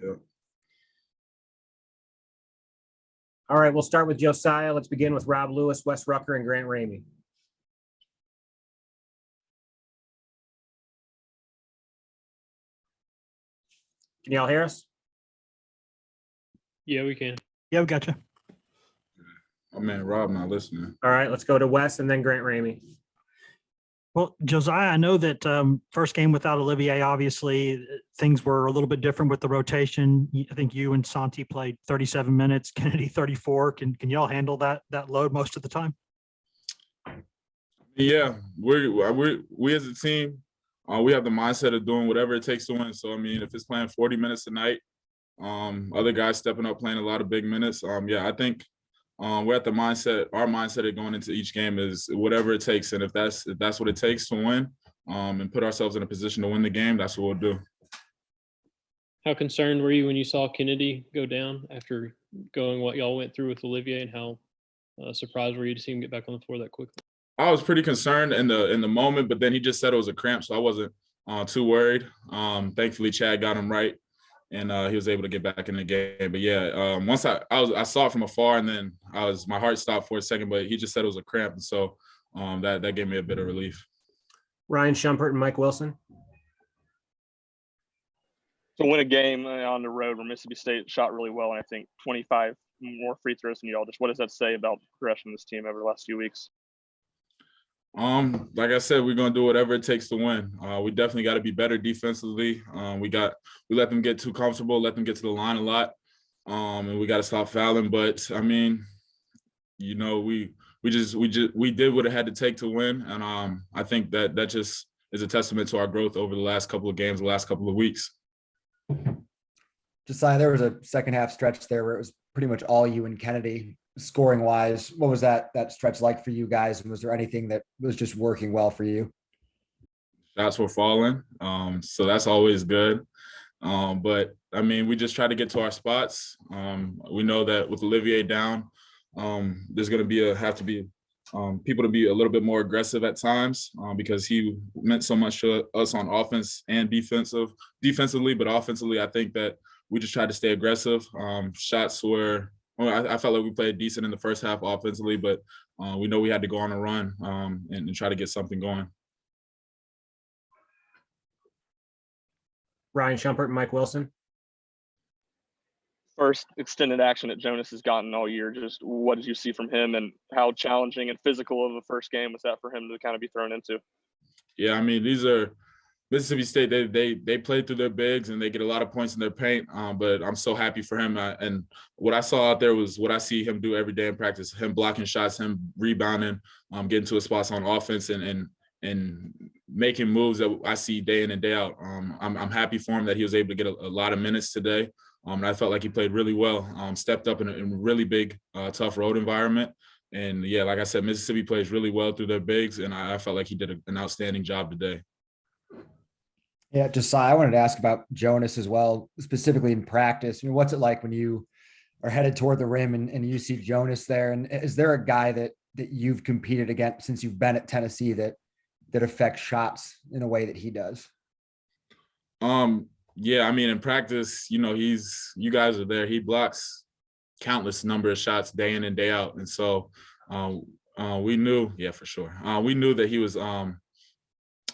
Yep. All right, we'll start with Josiah. Let's begin with Rob Lewis, Wes Rucker, and Grant Ramey. Can y'all hear us? Yeah, we can. Yeah, we got you. Oh man, Rob not listening. All right, let's go to Wes and then Grant Ramey. Well, Josiah, I know that first game without Olivier, obviously things were a little bit different with the rotation. I think you and Santi played 37 minutes, Kennedy 34. Can y'all handle that load most of the time? Yeah, we as a team, we have the mindset of doing whatever it takes to win. So I mean, if it's playing 40 minutes a night, other guys stepping up playing a lot of big minutes. I think we're at the mindset. Our mindset of going into each game is whatever it takes, and if that's what it takes to win, and put ourselves in a position to win the game, that's what we'll do. How concerned were you when you saw Kennedy go down after going what y'all went through with Olivier, and how surprised were you to see him get back on the floor that quickly? I was pretty concerned in the moment, but then he just said it was a cramp, so I wasn't too worried. Thankfully, Chad got him right, and he was able to get back in the game. But yeah, once I saw it from afar, and then my heart stopped for a second, but he just said it was a cramp, and so that gave me a bit of relief. Ryan Shumpert and Mike Wilson. To win a game on the road where Mississippi State shot really well, and I think 25 more free throws than y'all, just what does that say about the progression of this team over the last few weeks? Like I said, we're gonna do whatever it takes to win. We definitely got to be better defensively. We let them get too comfortable, let them get to the line a lot, and we got to stop fouling. But I mean, you know, we did what it had to take to win, and I think that just is a testament to our growth over the last couple of games, the last couple of weeks. Josiah, there was a second half stretch there where it was pretty much all you and Kennedy scoring wise. What was that stretch like for you guys? And was there anything that was just working well for you? Shots were falling. So that's always good. But I mean, we just try to get to our spots. We know that with Olivier down, there's going to have to be people to be a little bit more aggressive at times because he meant so much to us on offense and defensively, but offensively, I think that we just tried to stay aggressive. Shots were, I felt like we played decent in the first half offensively, but we know we had to go on a run and try to get something going. Ryan Shumpert and Mike Wilson. First extended action that Jonas has gotten all year, just what did you see from him, and how challenging and physical of a first game was that for him to kind of be thrown into? Yeah, I mean, these are Mississippi State. They play through their bigs and they get a lot of points in their paint. But I'm so happy for him. And what I saw out there was what I see him do every day in practice: him blocking shots, him rebounding, getting to his spots on offense, and making moves that I see day in and day out. I'm happy for him that he was able to get a lot of minutes today. And I felt like he played really well, stepped up in a really big, tough road environment. And yeah, like I said, Mississippi plays really well through their bigs, and I felt like he did an outstanding job today. Yeah, Josiah, I wanted to ask about Jonas as well, specifically in practice. I mean, what's it like when you are headed toward the rim and you see Jonas there? And is there a guy that you've competed against since you've been at Tennessee that affects shots in a way that he does? Yeah, I mean, in practice, you know, you guys are there. He blocks countless number of shots day in and day out. And so we knew, yeah, for sure. We knew that he was going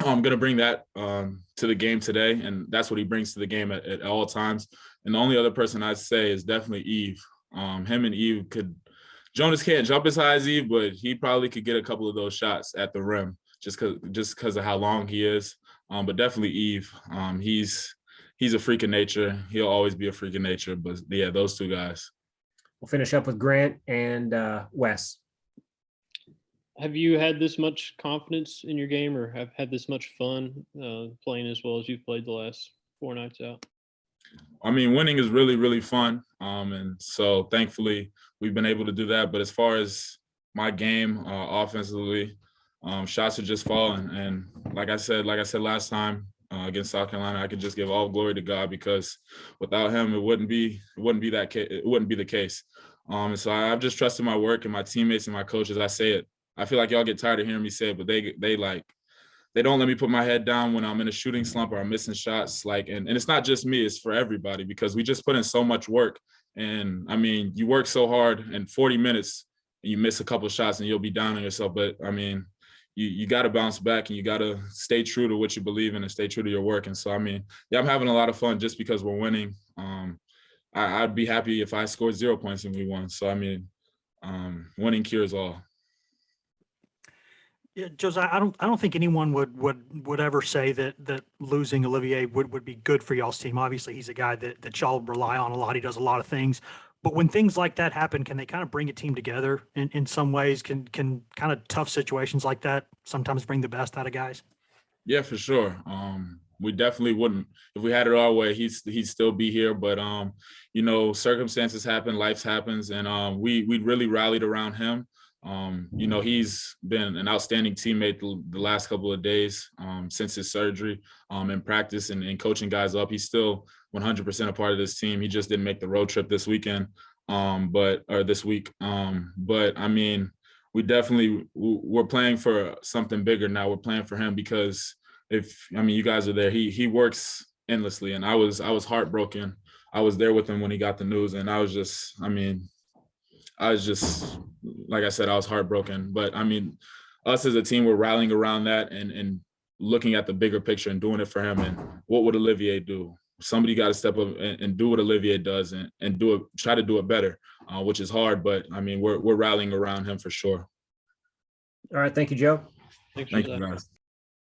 to bring that to the game today. And that's what he brings to the game at all times. And the only other person I'd say is definitely Eve. Him and Eve Jonas can't jump as high as Eve, but he probably could get a couple of those shots at the rim just because of how long he is. But definitely Eve. He's a freak of nature. He'll always be a freak of nature. But yeah, those two guys. We'll finish up with Grant and Wes. Have you had this much confidence in your game, or have had this much fun playing as well as you've played the last 4 nights out? I mean, winning is really, really fun. And so thankfully we've been able to do that. But as far as my game offensively, shots are just falling. And like I said last time against South Carolina, I could just give all glory to God, because without him, it wouldn't be the case. And so I've just trusted my work and my teammates and my coaches. I say it. I feel like y'all get tired of hearing me say it, but they don't let me put my head down when I'm in a shooting slump or I'm missing shots. Like, and it's not just me, it's for everybody, because we just put in so much work. And I mean, you work so hard in 40 minutes and you miss a couple of shots and you'll be down on yourself. But I mean, you got to bounce back and you got to stay true to what you believe in and stay true to your work. And so, I mean, yeah, I'm having a lot of fun just because we're winning. I'd be happy if I scored 0 points and we won. So, I mean, winning cures all. Yeah, Josiah, I don't think anyone would ever say that losing Olivier would be good for y'all's team. Obviously, he's a guy that y'all rely on a lot. He does a lot of things. But when things like that happen, can they kind of bring a team together in some ways? Can kind of tough situations like that sometimes bring the best out of guys? Yeah, for sure. We definitely wouldn't, if we had it our way, he'd still be here. But you know, circumstances happen, life happens, and we really rallied around him. You know, he's been an outstanding teammate the last couple of days since his surgery, in practice and coaching guys up. He's still 100% a part of this team. He just didn't make the road trip this weekend, or this week. But I mean, we're playing for something bigger now. We're playing for him because you guys are there. He works endlessly, and I was heartbroken. I was there with him when he got the news, and I was just, like I said, I was heartbroken. But I mean, us as a team, we're rallying around that and looking at the bigger picture and doing it for him. And what would Olivier do? Somebody got to step up and do what Olivier does and try to do it better, which is hard. But I mean, we're rallying around him for sure. All right. Thank you, Joe. Thanks, Thank you, Josiah. guys.